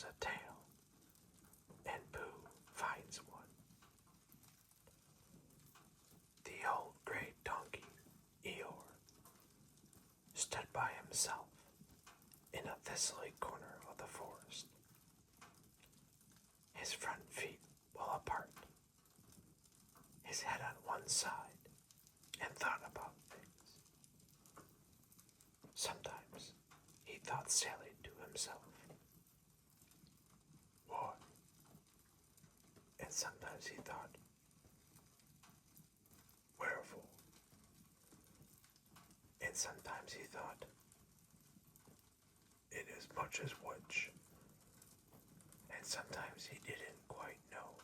was a tail, and Pooh finds one. The old gray donkey, Eeyore, stood by himself in a thistly corner of the forest, his front feet well apart, his head on one side, and thought about things. Sometimes he thought sadly to himself, "Why?" And sometimes he thought, "Wherefore?" And sometimes he thought, "It is much as which." And sometimes he didn't quite know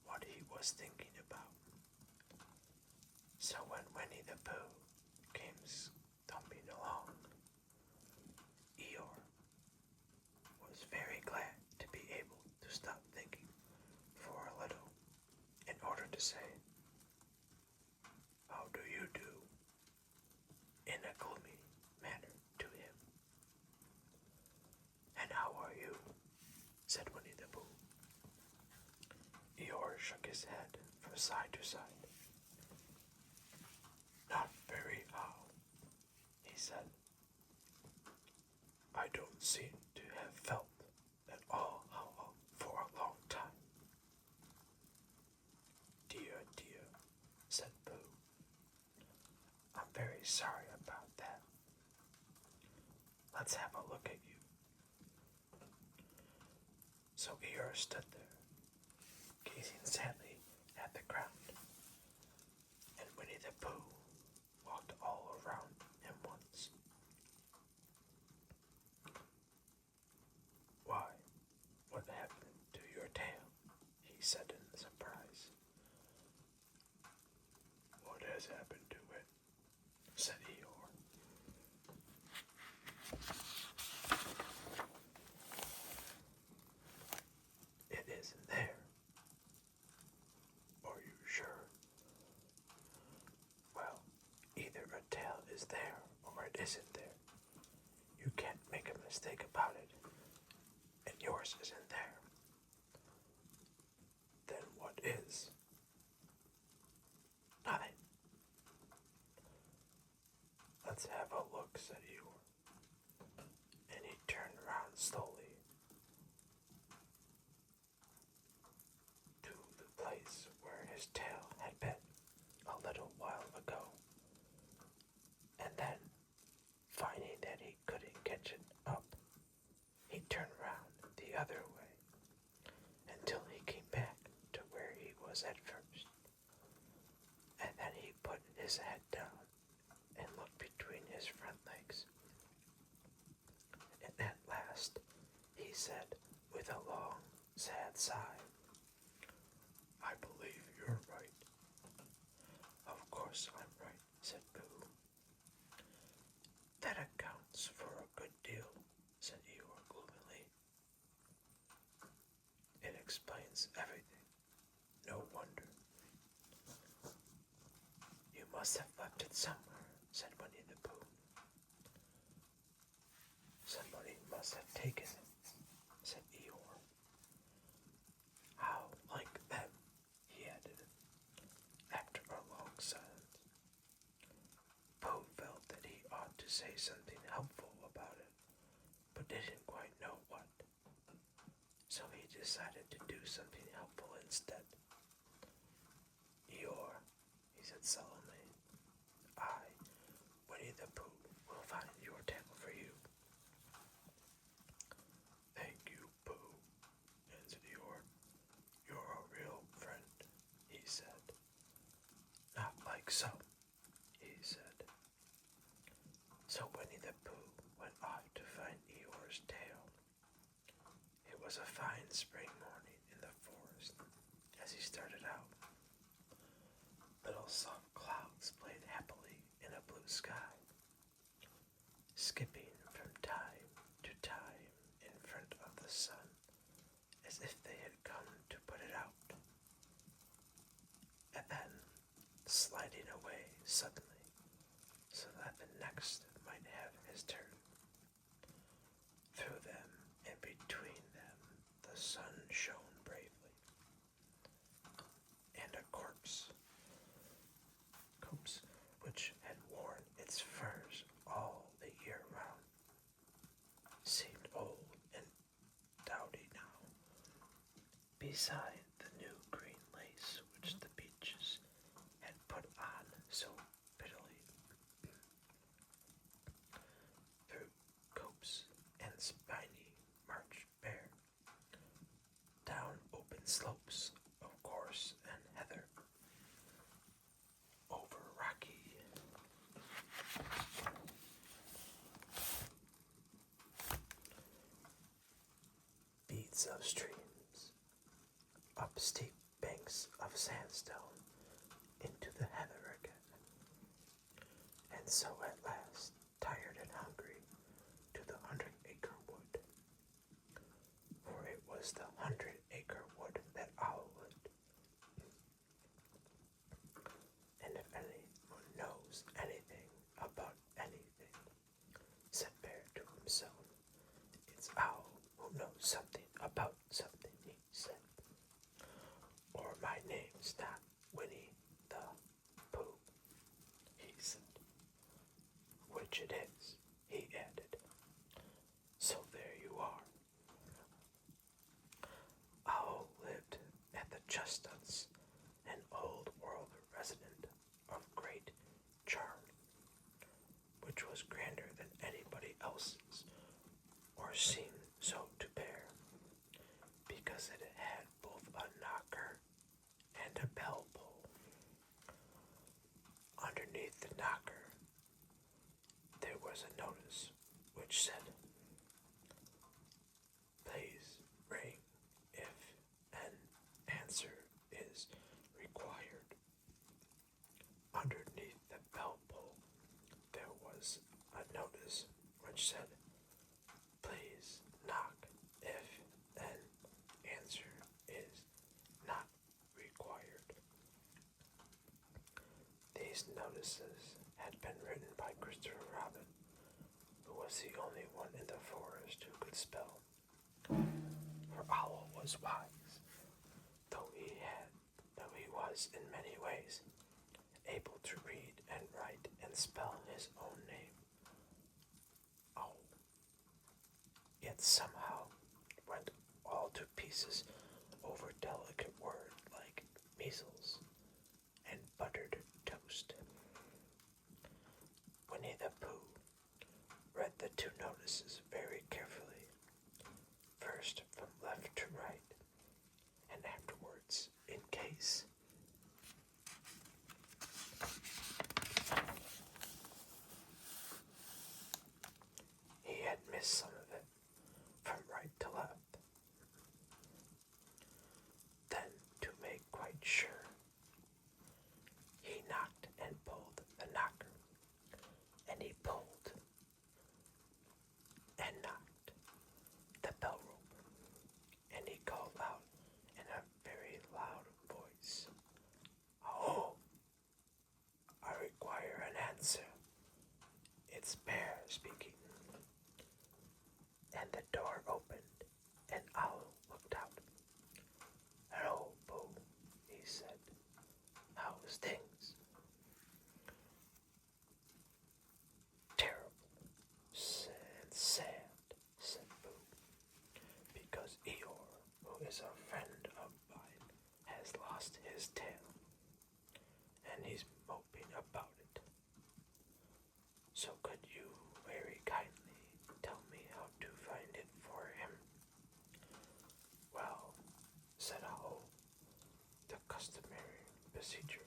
what he was thinking about. So when Winnie-the-Pooh came thumping along, Eeyore was very glad to be able to stop thinking for a little in order to say, "How do you do?" in a gloomy manner to him. "And how are you?" said Winnie-the-Pooh. Eeyore shook his head from side to side. "Not very how," he said. "I don't seem to have felt at all how for a long time." "Dear, dear," said Pooh. "I'm very sorry about that. Let's have a look at you." So Eeyore stood there, gazing sadly at the ground, and Winnie-the-Pooh walked all around him once. "Why, what happened to your tail?" he said in surprise. "What has happened to it?" said Eeyore. "It isn't there." "Are you sure?" "Well, either a tail is there or it isn't there. You can't make a mistake about it, and yours isn't there." "Then what is?" "Nothing." "Let's have a look," said Eeyore, and he turned round slowly to the place where his tail had been a little while ago, and then, finding that he couldn't catch it up, he turned round the other way until he came back to where he was at first, and then he put his head down and looked between his front legs, and at last he said with a long, sad sigh, "I believe you're right." "Of course I'm right," said Pooh. "That accounts for a good deal," said Eeyore gloomily. "It explains everything. No wonder." "You must have left it somewhere," said Winnie-the-Pooh. "Somebody must have taken it," said Eeyore. "How like them," he added, after a long silence. Pooh felt that he ought to say something helpful about it, but didn't quite know what. So he decided to do something helpful instead. "Eeyore," he said solemnly, "I, Winnie-the-Pooh, will find your tail for you." "Thank you, Pooh," answered Eeyore. "You're a real friend," he said. "Not like some," he said. So Winnie-the-Pooh went off to find Eeyore's tail. It was a fine spring morning in the forest as he started out. Little soft clouds played happily in a blue sky, skipping from time to time in front of the sun as if they had come to put it out, and then sliding away suddenly so that the next might have his turn. Through them and between them the sun shone bravely, and a corpse, which had worn its furs all the year round, seemed old and dowdy now, beside the new green lace which the beaches had put on so prettily. Through copse and spiny march bare, down open slopes of gorse and heather, over rocky beads of streams, up steep banks of sandstone, into the heather again, and so at last, tired and hungry, to the 100-acre wood. For it was the 100-acre wood that Owl lived. And if anyone knows anything about anything, said Bear to himself, it's Owl who knows something about something, he said. Or my name's not Winnie-the-Pooh, he said. Which it is, he added. So there you are. Owl lived at the Chestnuts, an old world resident of great charm, which was grander than anybody else's, or seemed so to Bear, because it had both a knocker and a bell pull. Underneath the knocker, there was a notice which said, please ring if an answer is required. Underneath the bell pull, there was a notice which said, please knock if an answer is not required. These notices had been written by Christopher Robin, who was the only one in the forest who could spell. For Owl was wise, though he was in many ways able to read and write and spell his own name, Owl, yet somehow went all to pieces over delicate words like measles and buttered toast. Winnie-the-Pooh read the two notices very carefully, first from left to right, and afterwards in case he had missed some of it, from right to left. Then, to make quite sure, he knocked and pulled the knocker, and he pulled and knocked the bell rope, and he called out in a very loud voice, "Oh, I require an answer. It's Bear speaking." And the door opened, and Owl looked out. "Hello, Pooh," he said. "How's things?" "Terrible and sad," said Pooh, "because Eeyore, who is a friend of mine, has lost his tail, and he's moping about it. So could you very kindly tell me how to find it for him?" "Well," said Owl, "the customary procedure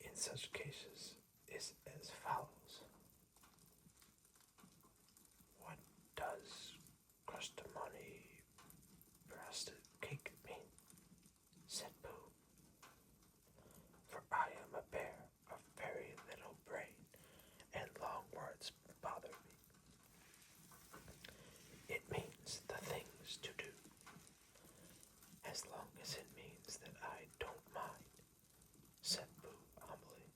in such cases is as follows." "What does crustamony frosted cake mean?" said Pooh. "For I am a bear of very little brain, and long words bother me." "It means the things to do, as long as it means that I don't mind," said Pooh humbly.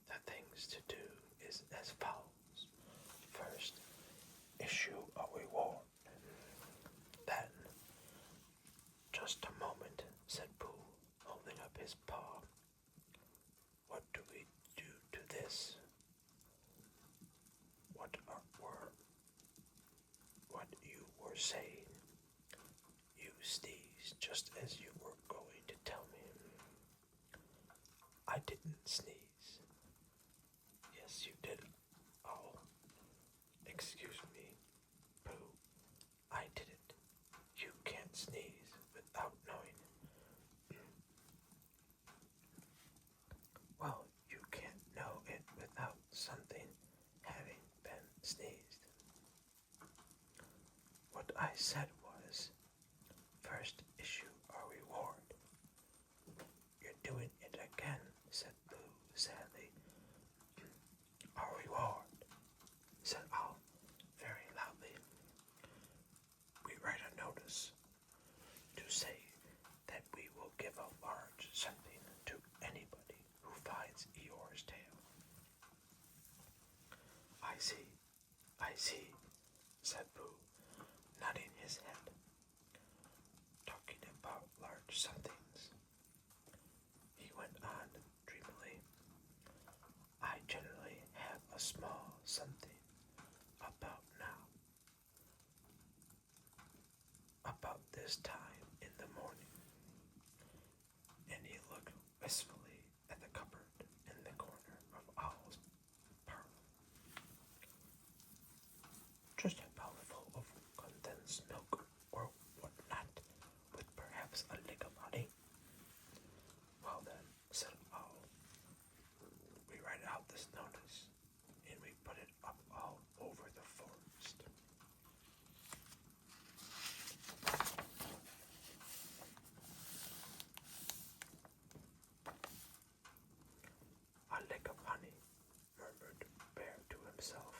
"The things to do is as follows. First, issue a reward. Then, just a moment, said Pooh, holding up his paw. What do we do to this? What you were saying? You sneezed just as you were going to tell me. I didn't sneeze. Yes, you did. Oh, excuse me, Pooh. I didn't. You can't sneeze without knowing. Well, you can't know it without something having been sneezed. What I said was, first issue a reward. You're doing it again, said Pooh sadly. A reward, said Owl very loudly. We write a notice to say that we will give a large something to anybody who finds Eeyore's tail. I see, said Pooh, nodding his head. Talking about large somethings, he went on dreamily. I generally have a small something about now. About this time in the morning. And he looked wistfully at the cupboard in the corner of Owl's parlor. Just a bowlful of condensed milk or whatnot, with perhaps a lick of honey. Well then, said Owl, we write out this notice, and we put it up all over the forest. A lick of honey, murmured Bear to himself.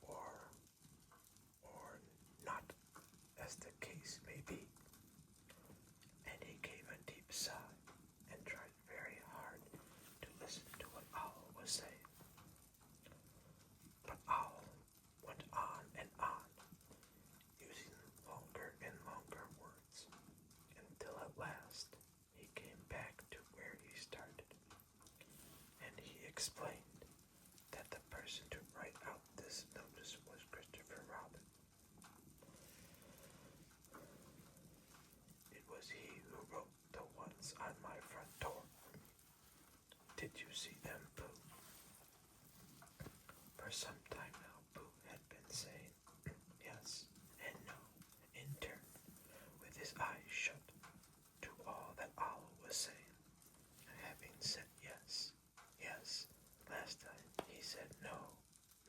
Or not, as the case may be. And he gave a deep sigh and tried very hard to listen to what Owl was saying. But Owl went on and on, using longer and longer words, until at last he came back to where he started. And he explained that the person to write out this notice was Christopher Robin. It was he who wrote the ones on my front door. Did you see them, Pooh? For some time now, Pooh had been saying yes and no in turn, with his eyes shut to all that Owl was saying. Having said yes, last time he said no,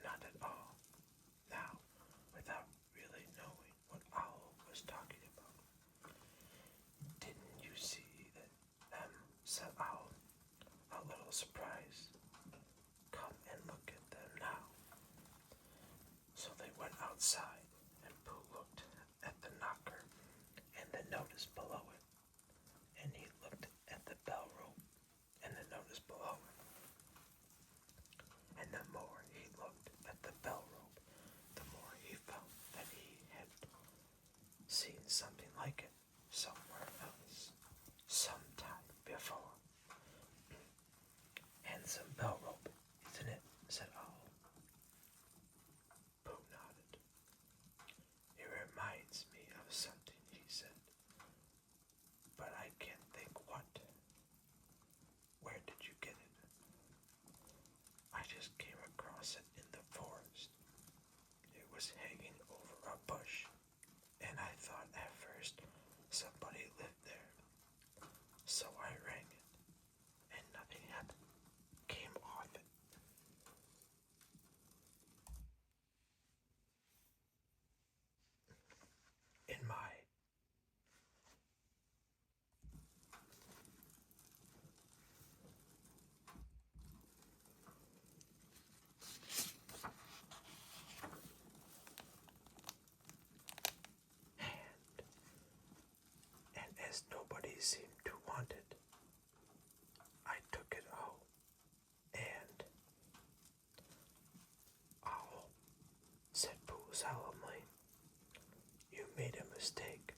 not at all. Now, without really knowing what Owl was talking about. Didn't you see them, said Owl, a little surprised. Come and look at them now. So they went outside, and Pooh looked at the knocker and the notice below it. And he looked at the bell rope and the notice below it. And the more he looked at the bell rope, the more he felt that he had seen something like it somewhere else, sometime before. Handsome bell rope, isn't it? Said Owl. Pooh nodded. It reminds me of something, he said. But I can't think what. Where did you get it? I just came across it in the forest. It was hanging over a bush, and I thought at first somebody lived there. So I rang it, and nothing happened. Came off it. In my hand, and as nobody seemed to want it, I took it home, and Owl, mistake.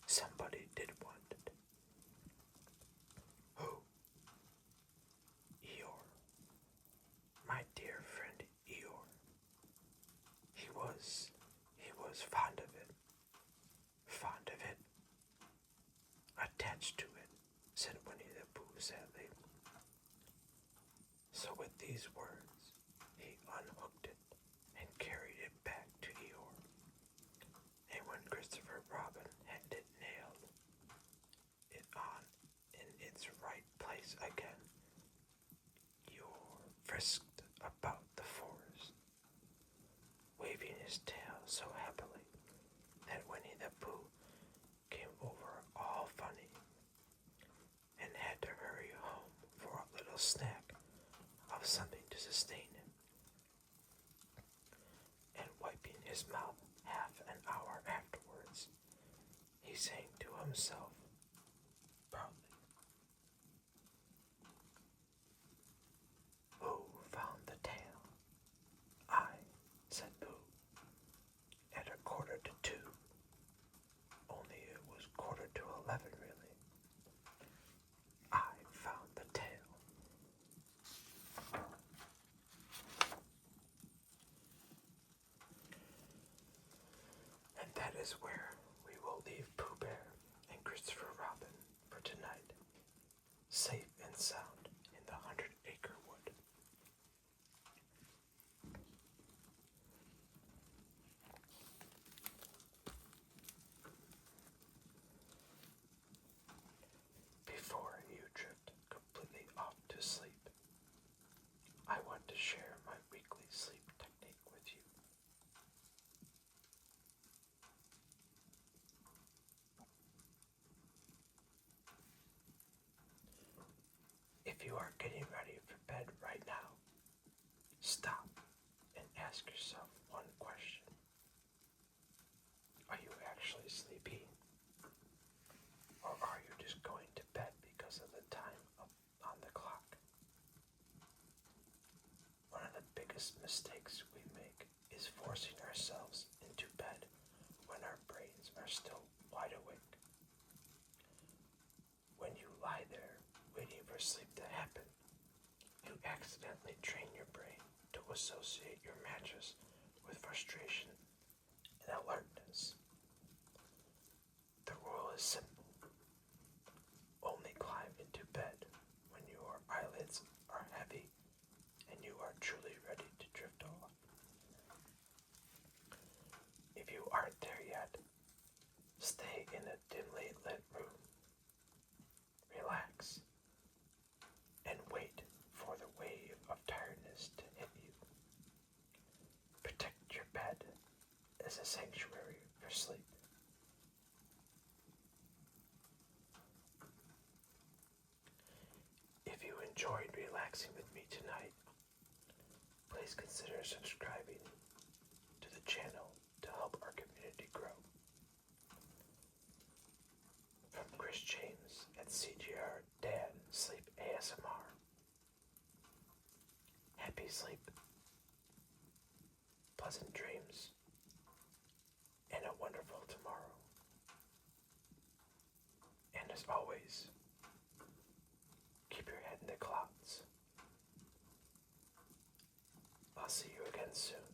Somebody did want it. Who? Eeyore. My dear friend Eeyore. He was fond of it. Fond of it. Attached to it, said Winnie-the-Pooh sadly. So with these words, he unhooked it and carried it back to Eeyore. And when Christopher Robin had it nailed it on in its right place again, Eeyore frisked about the forest, waving his tail so happily that Winnie-the-Pooh came over all funny and had to hurry home for a little snack of something to sustain him. And wiping his mouth half an hour afterwards, he sang to himself proudly. Who found the tail? I, said Pooh, at 1:45. Only it was 11:15, really. I found the tail. And that is where we will leave Pooh Bear and Christopher Robin for tonight, safe and sound in the 100-acre wood. Before you drift completely off to sleep, I want to share my weekly sleep technique with you. If you are getting ready for bed right now, stop and ask yourself one question. Are you actually sleepy? Or are you just going to bed because of the time up on the clock? One of the biggest mistakes we make is forcing ourselves into bed when our brains are still wide awake. When you lie there waiting for sleep to happen, you accidentally train your brain to associate your mattress with frustration and alertness. The rule is simple. Only climb into bed when your eyelids are heavy and you are truly ready to drift off. If you aren't there yet, stay in a dimly lit room. Relax and wait for the wave of tiredness to hit you. Protect your bed as a sanctuary for sleep. If you enjoyed relaxing with me tonight, please consider subscribing to the channel to help our community grow. From Chris James at CGR Dad Sleep ASMR. Happy sleep, pleasant dreams, and a wonderful tomorrow. And as always, keep your head in the clouds. I'll see you again soon.